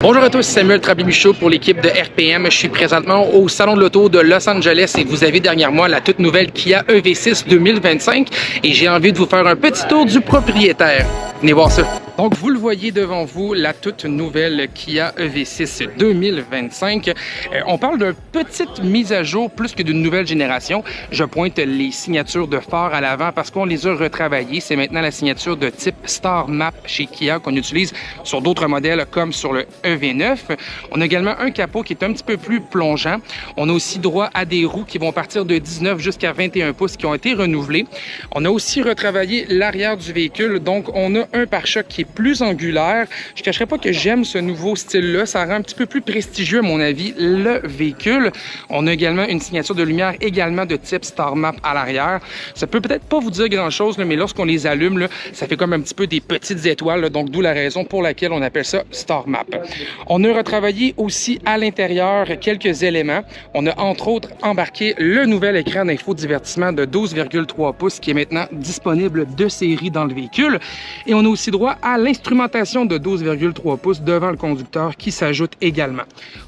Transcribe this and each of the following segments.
Bonjour à tous, Samuel Trabé-Michaud pour l'équipe de RPM. Je suis présentement au Salon de l'Auto de Los Angeles et vous avez derrière moi la toute nouvelle Kia EV6 2025 et j'ai envie de vous faire un petit tour du propriétaire. Venez voir ça. Donc, vous le voyez devant vous, la toute nouvelle Kia EV6 2025. On parle d'une petite mise à jour plus que d'une nouvelle génération. Je pointe les signatures de phare à l'avant parce qu'on les a retravaillées. C'est maintenant la signature de type Star Map chez Kia qu'on utilise sur d'autres modèles comme sur le EV9. On a également un capot qui est un petit peu plus plongeant. On a aussi droit à des roues qui vont partir de 19 jusqu'à 21 pouces qui ont été renouvelées. On a aussi retravaillé l'arrière du véhicule. Donc, on a un pare-choc qui est plus angulaire. Je ne cacherai pas que j'aime ce nouveau style-là. Ça rend un petit peu plus prestigieux, à mon avis, le véhicule. On a également une signature de lumière également de type Star Map à l'arrière. Ça peut peut-être pas vous dire grand-chose, mais lorsqu'on les allume, là, ça fait comme un petit peu des petites étoiles. Là, donc, d'où la raison pour laquelle on appelle ça Star Map. On a retravaillé aussi à l'intérieur quelques éléments. On a entre autres embarqué le nouvel écran d'infodivertissement de 12,3 pouces qui est maintenant disponible de série dans le véhicule. Et on a aussi droit à l'instrumentation de 12,3 pouces devant le conducteur qui s'ajoute également.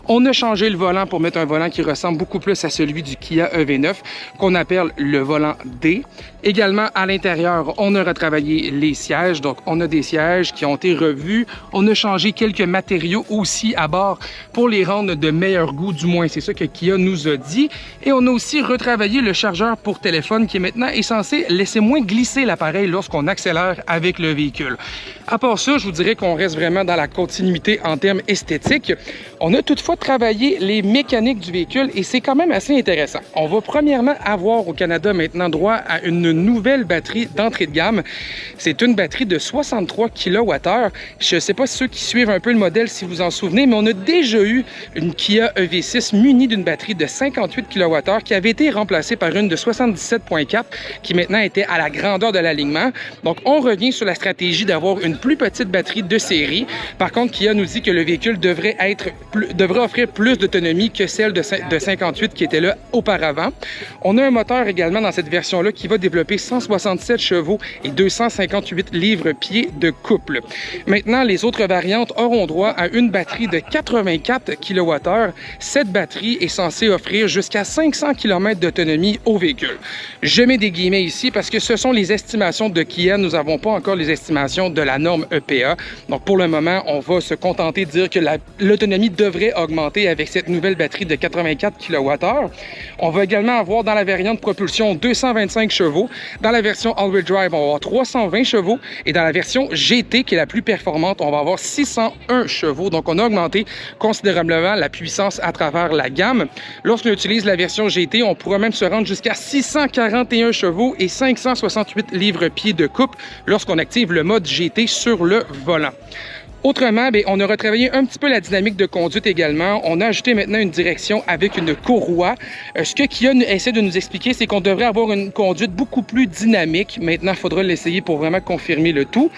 On a changé le volant pour mettre un volant qui ressemble beaucoup plus à celui du Kia EV9 qu'on appelle le volant D. Également à l'intérieur, on a retravaillé les sièges. Donc on a des sièges qui ont été revus. On a changé quelques matériaux aussi à bord pour les rendre de meilleur goût, du moins c'est ça que Kia nous a dit. Et on a aussi retravaillé le chargeur pour téléphone qui est maintenant censé laisser moins glisser l'appareil lorsqu'on accélère avec le véhicule. À part ça, je vous dirais qu'on reste vraiment dans la continuité en termes esthétiques. On a toutefois travaillé les mécaniques du véhicule et c'est quand même assez intéressant. On va premièrement avoir au Canada maintenant droit à une nouvelle batterie d'entrée de gamme. C'est une batterie de 63 kWh. Je ne sais pas si ceux qui suivent un peu le modèle, si vous en souvenez, mais on a déjà eu une Kia EV6 munie d'une batterie de 58 kWh qui avait été remplacée par une de 77,4 qui maintenant était à la grandeur de l'alignement. Donc, on revient sur la stratégie d'avoir une plus petite batterie de série. Par contre, Kia nous dit que le véhicule devrait offrir plus d'autonomie que celle de 58 qui était là auparavant. On a un moteur également dans cette version-là qui va développer 167 chevaux et 258 livres-pieds de couple. Maintenant, les autres variantes auront droit à une batterie de 84 kWh. Cette batterie est censée offrir jusqu'à 500 km d'autonomie au véhicule. Je mets des guillemets ici parce que ce sont les estimations de Kia. Nous n'avons pas encore les estimations de la norme EPA. Donc, pour le moment, on va se contenter de dire que l'autonomie devrait augmenter avec cette nouvelle batterie de 84 kWh. On va également avoir dans la variante propulsion 225 chevaux. Dans la version all-wheel drive, on va avoir 320 chevaux. Et dans la version GT, qui est la plus performante, on va avoir 601 chevaux. Donc, on a augmenté considérablement la puissance à travers la gamme. Lorsqu'on utilise la version GT, on pourra même se rendre jusqu'à 641 chevaux et 568 livres-pieds de couple lorsqu'on active le mode GT sur le volant. Autrement, on a retravaillé un petit peu la dynamique de conduite également. On a ajouté maintenant une direction avec une courroie. Ce que Kia essaie de nous expliquer, c'est qu'on devrait avoir une conduite beaucoup plus dynamique. Maintenant, il faudra l'essayer pour vraiment confirmer le tout.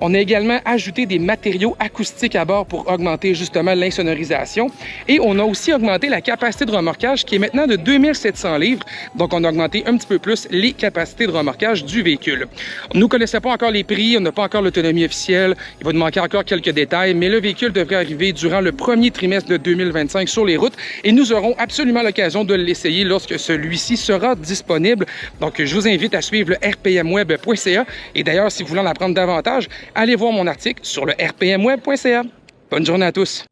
On a également ajouté des matériaux acoustiques à bord pour augmenter justement l'insonorisation. Et on a aussi augmenté la capacité de remorquage qui est maintenant de 2700 livres. Donc, on a augmenté un petit peu plus les capacités de remorquage du véhicule. Nous ne connaissons pas encore les prix, on n'a pas encore l'autonomie officielle. Il va nous manquer encore quelques détails, mais le véhicule devrait arriver durant le premier trimestre de 2025 sur les routes et nous aurons absolument l'occasion de l'essayer lorsque celui-ci sera disponible. Donc, je vous invite à suivre le rpmweb.ca et d'ailleurs, si vous voulez en apprendre davantage, allez voir mon article sur le rpmweb.ca. Bonne journée à tous!